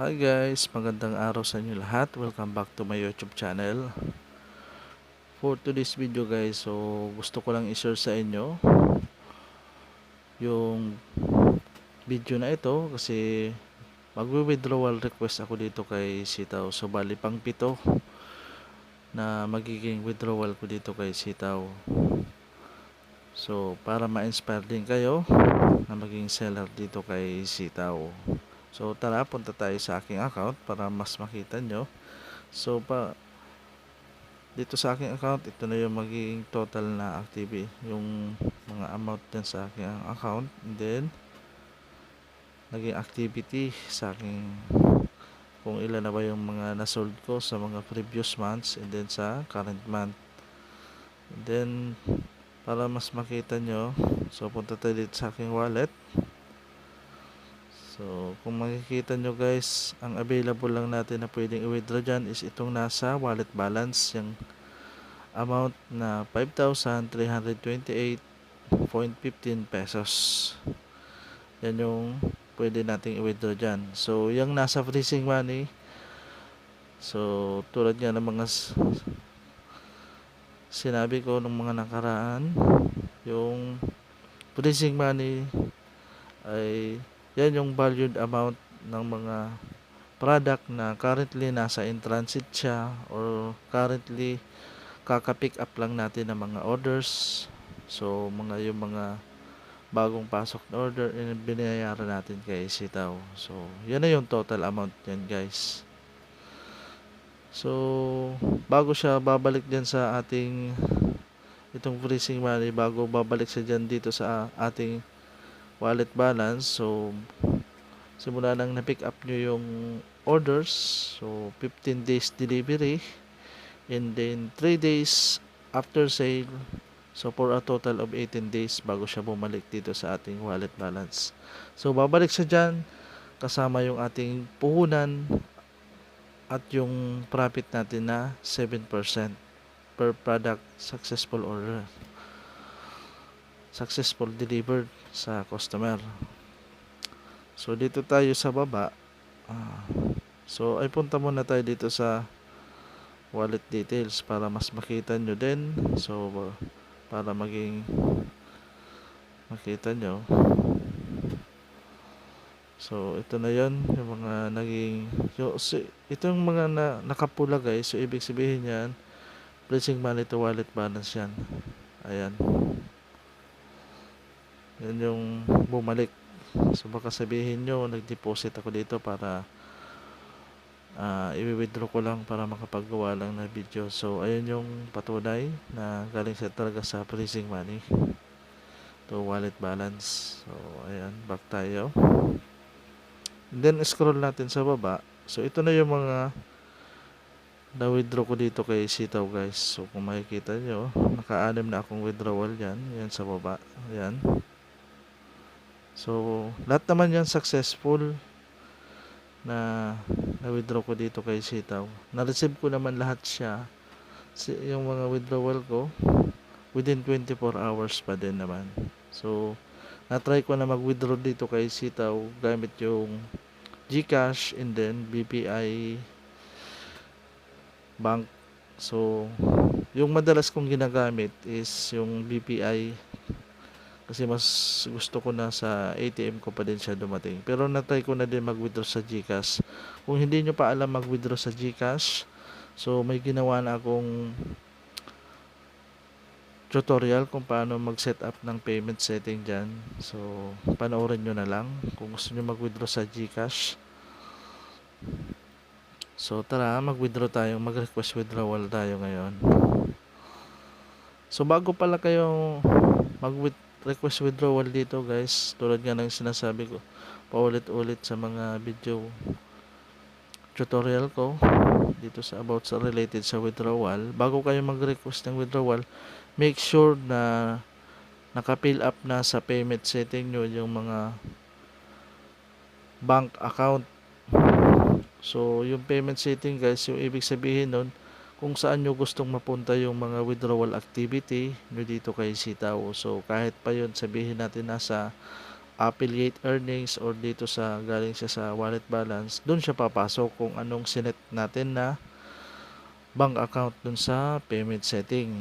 Hi guys, magandang araw sa inyo lahat. Welcome back to my YouTube channel. For today's video guys, so gusto ko lang i-share sa inyo yung video na ito kasi magwi-withdrawal request ako dito kay Sitaw. So bali pang 7 na magiging withdrawal ko dito kay Sitaw. So para ma-inspire din kayo na maging seller dito kay Sitaw. So tara, punta tayo sa aking account para mas makita nyo. So dito sa aking account, ito na yung magiging total na activity, yung mga amount dyan sa aking account, and then naging activity sa aking, kung ilan na ba yung mga nasold ko sa mga previous months and then sa current month. And then para mas makita nyo, so punta tayo dito sa aking wallet. So kung makikita nyo guys, ang available lang natin na pwedeng i-withdraw dyan is itong nasa wallet balance, yung amount na 5,328.15 pesos. Yan yung pwede nating i-withdraw dyan. So yung nasa freezing money, so tulad nga ng mga sinabi ko ng mga nakaraan, yung freezing money ay yan yung valued amount ng mga product na currently nasa in transit siya or currently kaka-pick up lang natin ng mga orders. So yung mga bagong pasok na order, binayaran natin kay Sitaw. So yan na yung total amount yan guys. So bago siya babalik dyan sa ating itong freezing money, bago babalik siya dyan dito sa ating wallet balance, so simula nang na-pick up nyo yung orders, so 15 days delivery and then 3 days after sale, so for a total of 18 days bago siya bumalik dito sa ating wallet balance. So babalik siya dyan kasama yung ating puhunan at yung profit natin na 7% per product successful order, successful delivered sa customer. So dito tayo sa baba. So ay punta muna tayo dito sa wallet details para mas makita nyo din. So para maging makita nyo. So ito na yon yung mga naging itong mga nakapula guys. So ibig sabihin yan, freezing money to wallet balance yan. Ayan. Yan yung bumalik. So baka sabihin nyo, nag-deposit ako dito para i-withdraw ko lang para makapagawa lang na video. So ayun yung patunay na galing siya talaga sa freezing money to wallet balance. So ayan, back tayo. And then scroll natin sa baba. So ito na yung mga na-withdraw ko dito kay Sitaw guys. So kung makikita nyo, naka-anim na akong withdrawal yan. Yan sa baba. Ayan. So lahat naman yan successful na na-withdraw ko dito kay Sitaw. Na-receive ko naman lahat siya. Yung mga withdrawal ko within 24 hours pa din naman. So na-try ko na mag-withdraw dito kay Sitaw gamit yung GCash and then BPI Bank. So yung madalas kong ginagamit is yung BPI kasi mas gusto ko na sa ATM ko pa din siya dumating. Pero natry ko na din mag-withdraw sa GCash. Kung hindi nyo pa alam mag-withdraw sa GCash, so may ginawa na akong tutorial kung paano mag-set up ng payment setting dyan. So panoorin nyo na lang kung gusto nyo mag-withdraw sa GCash. So tara, mag-withdraw tayo, mag-request withdrawal tayo ngayon. So bago pala kayo mag-request withdrawal dito guys, tulad nga ng sinasabi ko paulit-ulit sa mga video tutorial ko dito sa about sa related sa withdrawal, bago kayo mag-request ng withdrawal, make sure na naka-fill up na sa payment setting nyo yung mga bank account. So yung payment setting guys, yung ibig sabihin nun kung saan nyo gustong mapunta yung mga withdrawal activity nyo dito kay Sitaw. So kahit pa yun sabihin natin nasa affiliate earnings or dito sa galing siya sa wallet balance, dun siya papasok kung anong sinet natin na bank account dun sa payment setting.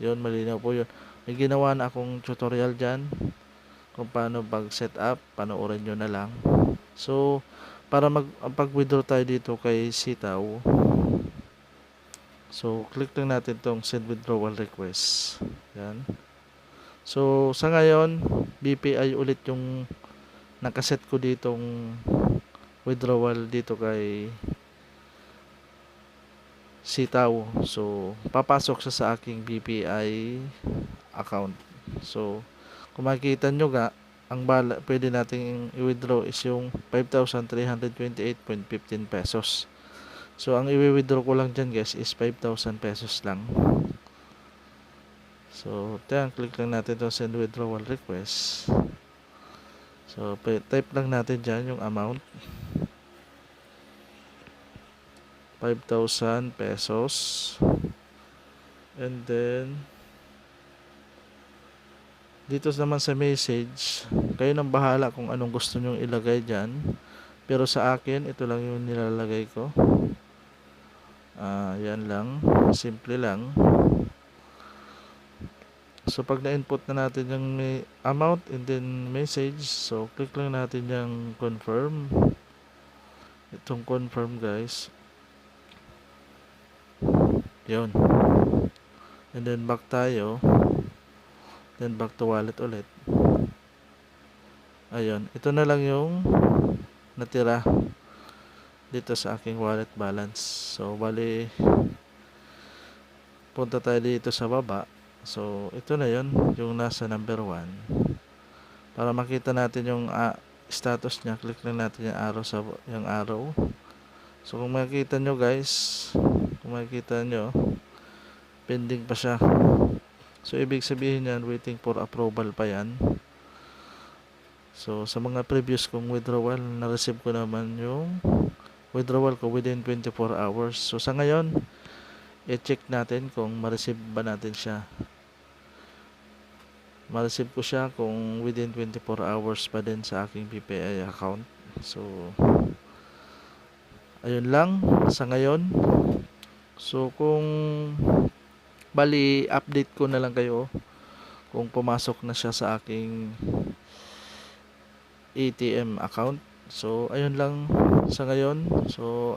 Yun, malinaw po yun. May ginawa na akong tutorial dyan kung paano pag-set up, panoorin nyo na lang. So, para pag-withdraw tayo dito kay Sitaw, so, click lang natin tong send withdrawal request. Yan. So, sa ngayon, BPI ulit yung nakaset ko ditong withdrawal dito kay Sitaw. So, papasok siya sa aking BPI account. So, kung makikita nyo nga, ang pwede nating i-withdraw is yung 5,328.15 pesos. So, ang i-withdraw ko lang dyan guys is 5,000 pesos lang. So, click lang natin to send withdrawal request. So, type lang natin dyan yung amount. 5,000 pesos. And then, dito naman sa message, kayo nang bahala kung anong gusto nyong ilagay dyan. Pero sa akin, ito lang yung nilalagay ko. Yan lang. Simple lang. So, pag na-input na natin yung amount and then message, so, click lang natin yung confirm. Itong confirm, guys. Yun. And then, back tayo. Then, back to wallet ulit. Ayun. Ito na lang yung natira dito sa aking wallet balance. So, bali, punta tayo dito sa baba. So, ito na yun, yung nasa number 1. Para makita natin yung status niya, click lang natin yung arrow yung arrow. So, kung makikita nyo guys, kung makikita nyo, pending pa siya. So, ibig sabihin yan, waiting for approval pa yan. So, sa mga previous kong withdrawal, na-receive ko naman yung withdrawal ko within 24 hours. So, sa ngayon, i-check natin kung ma-receive ba natin siya. Ma-receive ko siya kung within 24 hours pa din sa aking BPI account. So, ayun lang sa ngayon. So, kung bali, update ko na lang kayo kung pumasok na siya sa aking ATM account. So, ayun lang sa ngayon. So,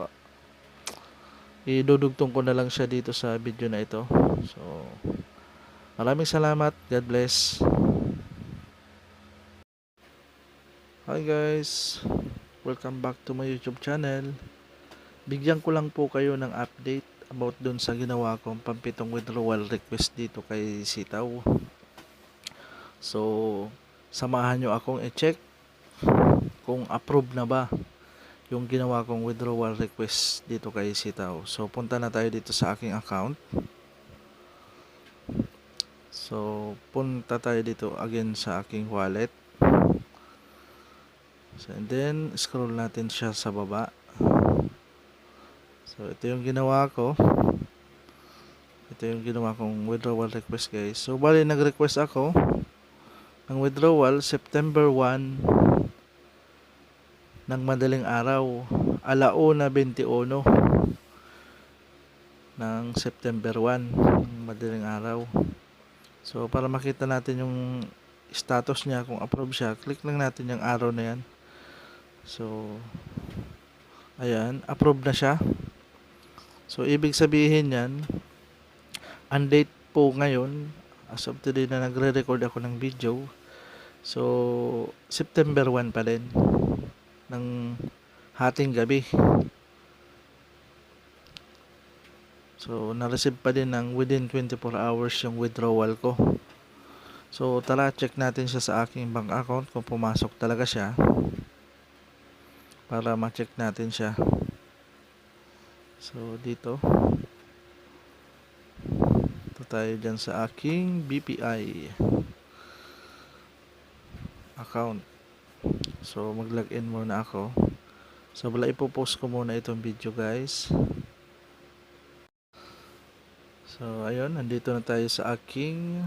idudugtong ko na lang siya dito sa video na ito. So, maraming salamat. God bless. Hi guys. Welcome back to my YouTube channel. Bigyan ko lang po kayo ng update about dun sa ginawa kong pampitong withdrawal request dito kay Sitaw. So, samahan nyo akong i-check kung approve na ba yung ginawa kong withdrawal request dito kay Sitaw. So, punta na tayo dito sa aking account. So, punta tayo dito again sa aking wallet. So, and then, scroll natin siya sa baba. So, ito yung ginawa ko. Ito yung ginawa kong withdrawal request guys. So, bali nag-request ako ng withdrawal September 1 ng madaling araw. 1:21 ng September 1 ng madaling araw. So, para makita natin yung status niya, kung approve siya, click lang natin yung arrow na yan. So, ayan, approve na siya. So, ibig sabihin yan, ang date po ngayon, as of today na nagre-record ako ng video, so, September 1 pa din, ng hating gabi. So, na-receive pa din ng within 24 hours yung withdrawal ko. So, tara, check natin siya sa aking bank account kung pumasok talaga siya. Para ma-check natin siya. So, dito. Ito tayo dyan sa aking BPI account. So, mag-login muna ako. So, wala ipopost ko muna itong video guys. So, ayun, nandito na tayo sa aking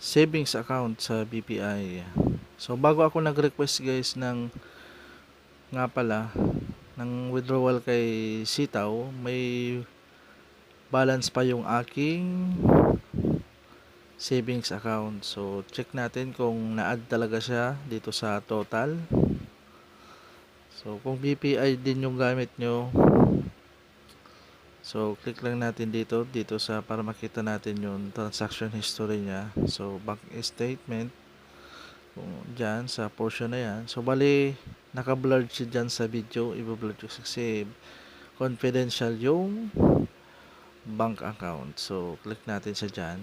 savings account sa BPI. So bago ako nag-request guys nga pala ng withdrawal kay Sitaw, may balance pa yung aking savings account. So check natin kung na-add talaga siya dito sa total. So kung BPI din yung gamit nyo, so click lang natin dito sa para makita natin yung transaction history niya. So bank statement, kung dyan sa portion na yan. So bali naka-blurred siya dyan sa video, i-blurred ko kasi confidential yung bank account. So click natin sa dyan.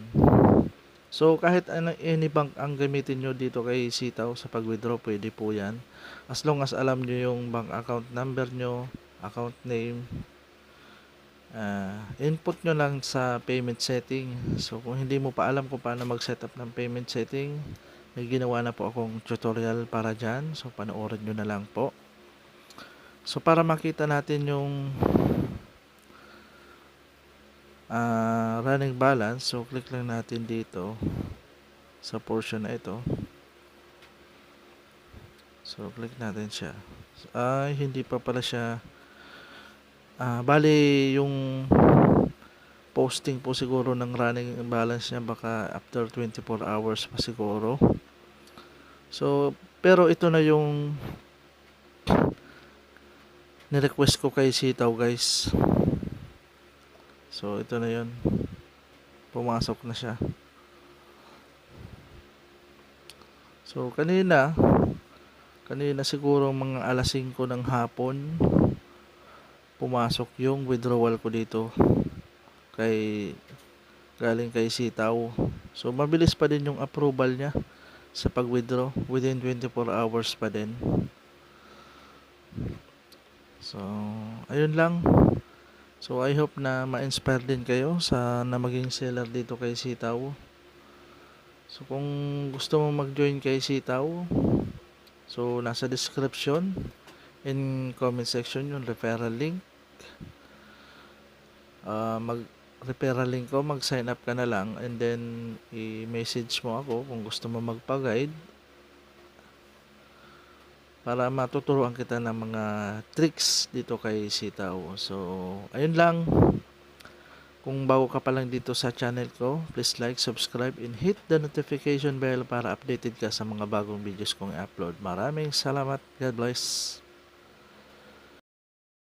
So kahit any bank ang gamitin nyo dito kay Sitaw sa pag-withdraw, pwede po yan. As long as alam nyo yung bank account number nyo, account name, input nyo lang sa payment setting. So kung hindi mo pa alam kung paano mag setup ng payment setting, may ginawa na po akong tutorial para dyan. So panoorin nyo na lang po. So para makita natin yung running balance, so click lang natin dito sa portion na ito. So click natin siya. Hindi pa pala siya bali yung posting po siguro ng running balance niya baka after 24 hours pa siguro. So pero ito na yung ni-request ko kay Sitaw guys. So ito na yun, pumasok na siya. So kanina siguro mga alas 5 ng hapon pumasok yung withdrawal ko dito galing kay Sitaw. So mabilis pa din yung approval niya sa pag-withdraw, within 24 hours pa din. So ayun lang. So I hope na ma-inspire din kayo na maging seller dito kay Sitaw. So kung gusto mo mag-join kay Sitaw, so nasa description in comment section yung referral link. Referral link ko, mag-sign up ka na lang and then i-message mo ako kung gusto mo magpa-guide para matuturuan kita ng mga tricks dito kay Sitaw. So ayun lang. Kung bago ka pa lang dito sa channel ko, please like, subscribe, and hit the notification bell para updated ka sa mga bagong videos kong i-upload. Maraming salamat. God bless.